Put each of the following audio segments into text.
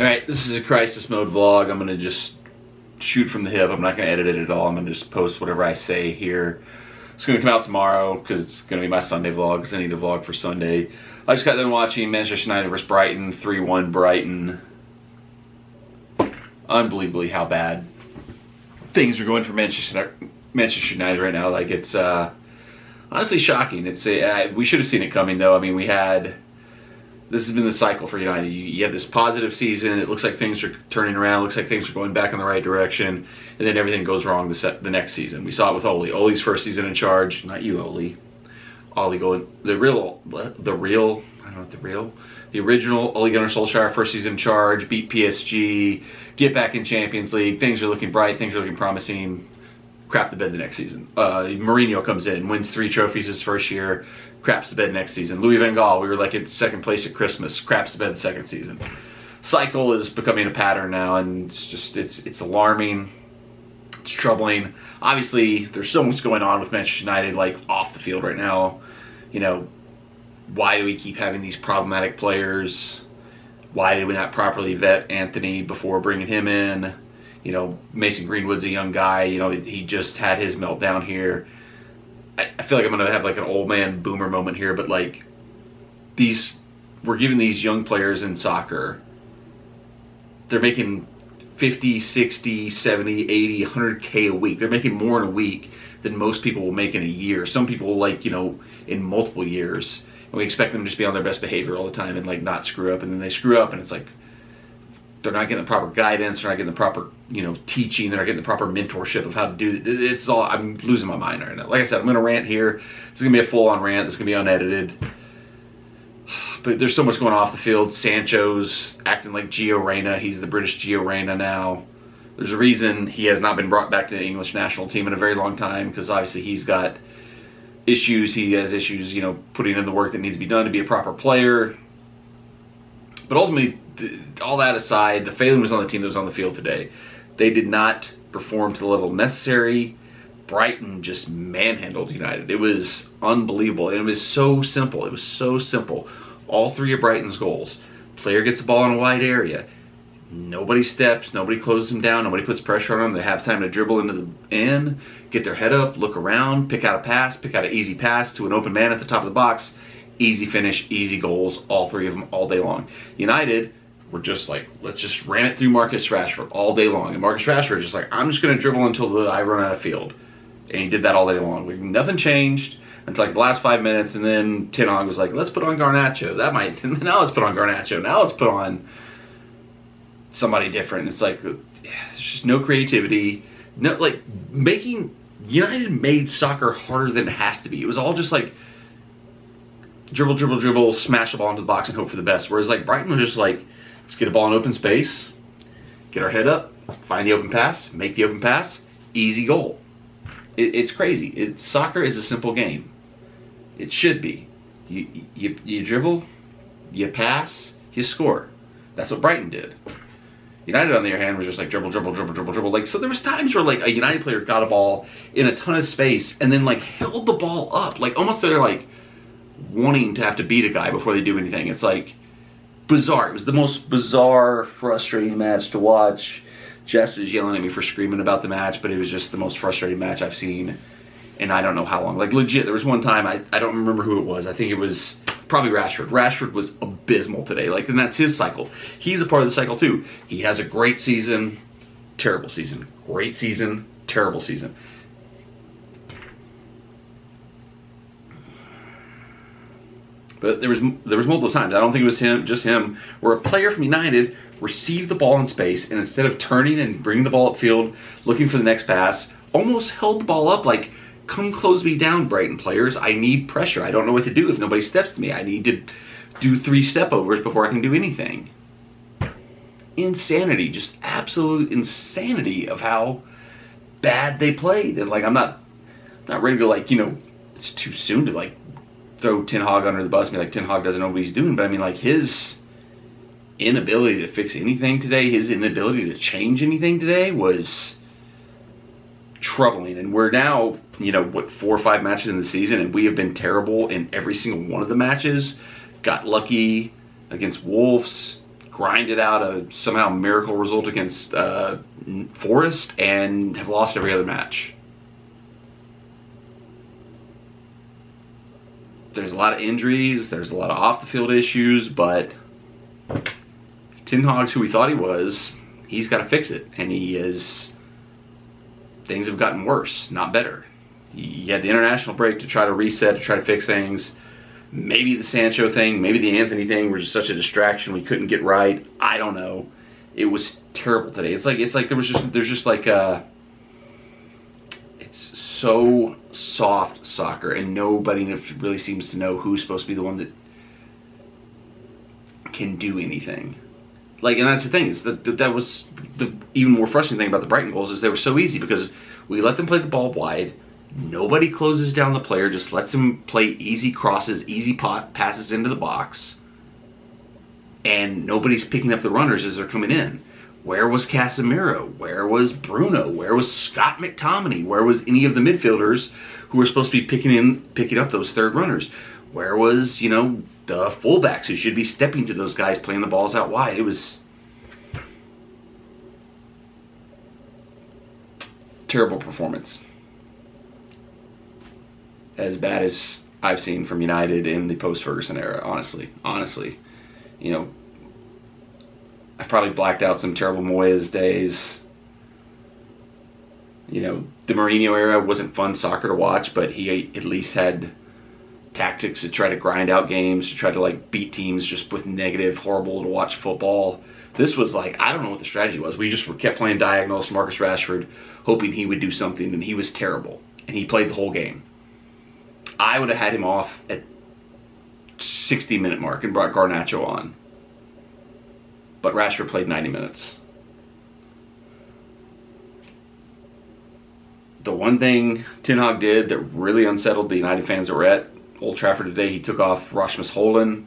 Alright, this is a crisis mode vlog. I'm going to just shoot from the hip. I'm not going to edit it at all. I'm going to just post whatever I say here. It's going to come out tomorrow because it's going to be my Sunday vlog because I need a vlog for Sunday. I just got done watching Manchester United vs. Brighton, 3-1 Brighton. Unbelievably how bad things are going for Manchester United right now. Like, it's honestly shocking. It's we should have seen it coming, though. I mean, this has been the cycle for United. You have this positive season. It looks like things are turning around. Looks like things are going back in the right direction. And then everything goes wrong the next season. We saw it with Ole. Ole's first season in charge. Not you, Ole. Ole going, the original Ole Gunnar Solskjaer, first season in charge, beat PSG, get back in Champions League. Things are looking bright. Things are looking promising. Crap the bed the next season. Mourinho comes in, wins 3 trophies his first year, craps the bed next season. Louis van Gaal, we were like in second place at Christmas, craps the bed the second season. Cycle is becoming a pattern now, and it's alarming. It's troubling. Obviously, there's so much going on with Manchester United, like off the field right now. You know, why do we keep having these problematic players? Why did we not properly vet Anthony before bringing him in? You know, Mason Greenwood's a young guy. You know, he just had his meltdown here. I feel like I'm going to have like an old man boomer moment here, but like we're giving these young players in soccer, they're making 50, 60, 70, 80, 100K a week. They're making more in a week than most people will make in a year. Some people like, you know, in multiple years. And we expect them to just be on their best behavior all the time and like not screw up. And then they screw up and it's like, they're not getting the proper guidance. They're not getting the proper, you know, teaching. They're not getting the proper mentorship of how to do it. It's all, I'm losing my mind right now. Like I said, I'm going to rant here. This is going to be a full-on rant. This is going to be unedited. But there's so much going off the field. Sancho's acting like Gio Reyna. He's the British Gio Reyna now. There's a reason he has not been brought back to the English national team in a very long time, because obviously he's got issues. He has issues, you know, putting in the work that needs to be done to be a proper player. But ultimately, all that aside, the failing was on the team that was on the field today. They did not perform to the level necessary. Brighton just manhandled United. It was unbelievable, and it was so simple. It was so simple. All 3 of Brighton's goals. Player gets the ball in a wide area. Nobody steps. Nobody closes them down. Nobody puts pressure on them. They have time to dribble into the end, get their head up, look around, pick out a pass, pick out an easy pass to an open man at the top of the box. Easy finish, easy goals, all 3 of them all day long. United were just like, let's just ram it through Marcus Rashford all day long. And Marcus Rashford is just like, I'm just going to dribble until I run out of field. And he did that all day long. Nothing changed until like the last 5 minutes, and then Ten Hag was like, let's put on Garnacho. Now let's put on Garnacho. Now let's put on somebody different. It's like, there's just no creativity. No, like, United made soccer harder than it has to be. It was all just like, dribble, dribble, dribble, smash the ball into the box and hope for the best. Whereas like Brighton was just like, let's get a ball in open space, get our head up, find the open pass, make the open pass, easy goal. It's crazy. Soccer is a simple game. It should be. You dribble, you pass, you score. That's what Brighton did. United, on the other hand, was just like dribble, dribble, dribble, dribble, dribble. Like, so there was times where like a United player got a ball in a ton of space and then like held the ball up, like almost they're like wanting to have to beat a guy before they do anything. It's like bizarre. It was the most bizarre, frustrating match to watch. Jess is yelling at me for screaming about the match, but it was just the most frustrating match I've seen in I don't know how long. Like legit, there was one time, I don't remember who it was. I think it was probably Rashford. Rashford was abysmal today. Like, and that's his cycle. He's a part of the cycle too. He has a great season, terrible season. Great season, terrible season. But there was multiple times, I don't think it was just him, where a player from United received the ball in space and instead of turning and bringing the ball upfield, looking for the next pass, almost held the ball up like, come close me down, Brighton players. I need pressure. I don't know what to do if nobody steps to me. I need to do 3 step-overs before I can do anything. Insanity, just absolute insanity of how bad they played. And like, I'm not ready to like, you know, it's too soon to like throw Ten Hag under the bus and be like, Ten Hag doesn't know what he's doing. But I mean, like, his inability to fix anything today, his inability to change anything today was troubling. And we're now, you know, what, 4 or 5 matches in the season, and we have been terrible in every single one of the matches. Got lucky against Wolves, grinded out a somehow miracle result against Forest and have lost every other match. There's a lot of injuries, there's a lot of off the field issues, but Ten Hag's who we thought he was, he's got to fix it, and he is. Things have gotten worse, not better. He had the international break to try to reset, to try to fix things. Maybe the Sancho thing, maybe the Anthony thing were just such a distraction we couldn't get right. I don't know. It was terrible today. It's like there's just like it's so soft soccer, and nobody really seems to know who's supposed to be the one that can do anything. Like, and that's the thing, is that was the even more frustrating thing about the Brighton goals, is they were so easy because we let them play the ball wide. Nobody closes down the player, just lets them play easy crosses, easy passes into the box. And nobody's picking up the runners as they're coming in. Where was Casemiro? Where was Bruno? Where was Scott McTominay? Where was any of the midfielders who were supposed to be picking up those third runners? Where was, the fullbacks who should be stepping to those guys playing the balls out wide? It was terrible performance. As bad as I've seen from United in the post-Ferguson era, honestly. I've probably blacked out some terrible Moyes days. The Mourinho era wasn't fun soccer to watch, but he at least had tactics to try to grind out games, to try to beat teams just with negative, horrible to watch football. This was I don't know what the strategy was. We just kept playing diagonals to Marcus Rashford, hoping he would do something, and he was terrible. And he played the whole game. I would have had him off at 60-minute mark and brought Garnacho on. But Rashford played 90 minutes. The one thing Ten Hag did that really unsettled the United fans that were at Old Trafford today, he took off Rasmus Højlund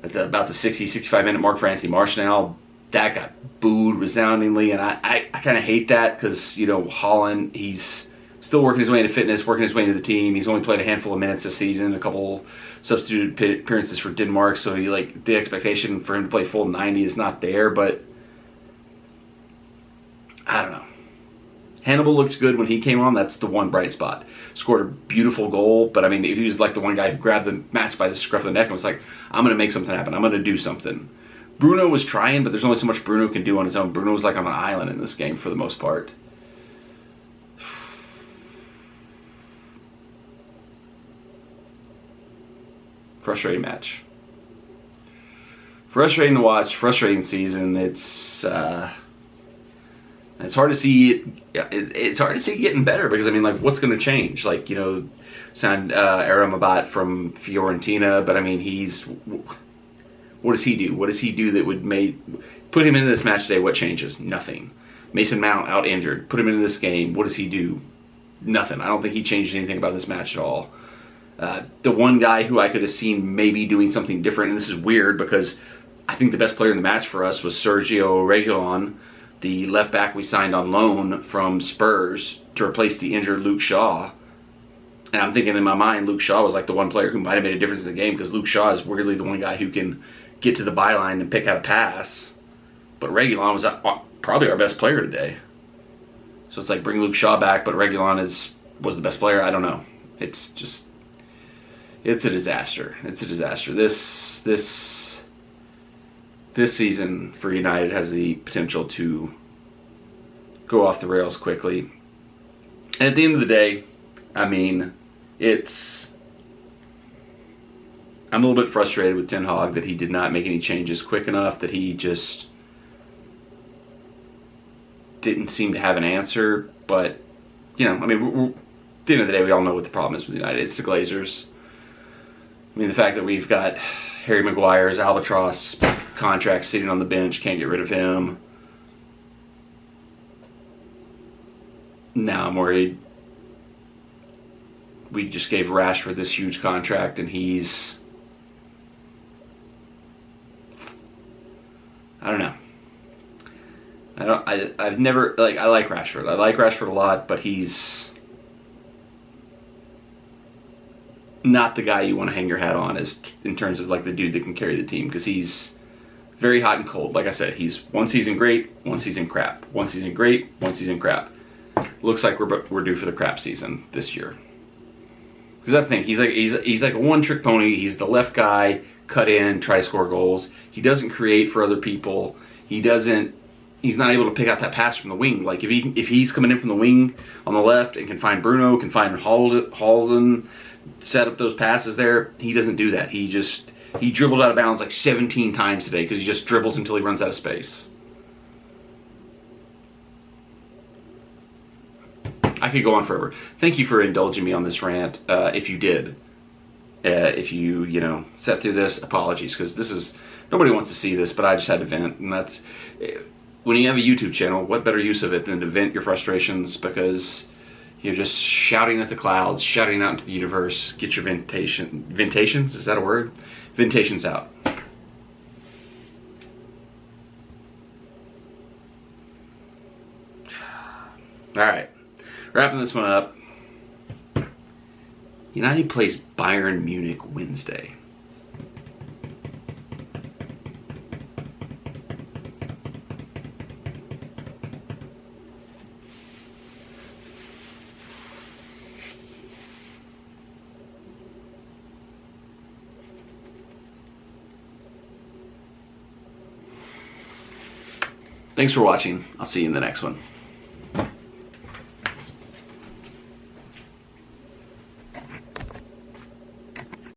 at about the 60-65-minute mark for Anthony Martial. That got booed resoundingly, and I kind of hate that because, Højlund, he's still working his way into fitness, working his way into the team. He's only played a handful of minutes this season, a couple substitute appearances for Denmark, so the expectation for him to play full 90 is not there, but I don't know. Hannibal looked good when he came on. That's the one bright spot. Scored a beautiful goal, but he was the one guy who grabbed the match by the scruff of the neck and was like, I'm going to make something happen. I'm going to do something. Bruno was trying, but there's only so much Bruno can do on his own. Bruno was on an island in this game for the most part. Frustrating match. Frustrating to watch. Frustrating season. It's hard to see. It's hard to see it getting better because what's going to change? Signed Aram Abat from Fiorentina, but what does he do? What does he do that would put him into this match today? What changes? Nothing. Mason Mount out injured. Put him into this game. What does he do? Nothing. I don't think he changed anything about this match at all. The one guy who I could have seen maybe doing something different, and this is weird because I think the best player in the match for us was Sergio Reguilon, the left back we signed on loan from Spurs to replace the injured Luke Shaw. And I'm thinking in my mind, Luke Shaw was the one player who might have made a difference in the game because Luke Shaw is weirdly the one guy who can get to the byline and pick out a pass. But Reguilon was probably our best player today. So it's bring Luke Shaw back, but Reguilon was the best player. I don't know. It's a disaster. It's a disaster. This season for United has the potential to go off the rails quickly. And at the end of the day, I'm a little bit frustrated with Ten Hag that he did not make any changes quick enough, that he just didn't seem to have an answer. But, at the end of the day, we all know what the problem is with United. It's the Glazers. The fact that we've got Harry Maguire's albatross contract sitting on the bench, can't get rid of him. Now I'm worried. We just gave Rashford this huge contract, and he's... I don't know. I've never... I like Rashford. I like Rashford a lot, but he's not the guy you want to hang your hat on in terms of the dude that can carry the team, because he's Very hot and cold. Like I said, he's one season great, one season crap. One season great, one season crap. Looks like we're due for the crap season this year. Because that's the thing. He's like a one-trick pony. He's the left guy, cut in, try to score goals. He doesn't create for other people. He's not able to pick out that pass from the wing. Like if he's coming in from the wing on the left and can find Bruno, can find Holden, set up those passes there, he doesn't do that. He dribbled out of bounds like 17 times today because he just dribbles until he runs out of space. I could go on forever. Thank you for indulging me on this rant. If you did, if you sat through this, apologies, because nobody wants to see this, but I just had to vent, and that's when you have a YouTube channel. What better use of it than to vent your frustrations, because you're just shouting at the clouds, shouting out into the universe. Get your ventations. Is that a word? Ventations out. All right. Wrapping this one up. United plays Bayern Munich Wednesday. Thanks for watching. I'll see you in the next one.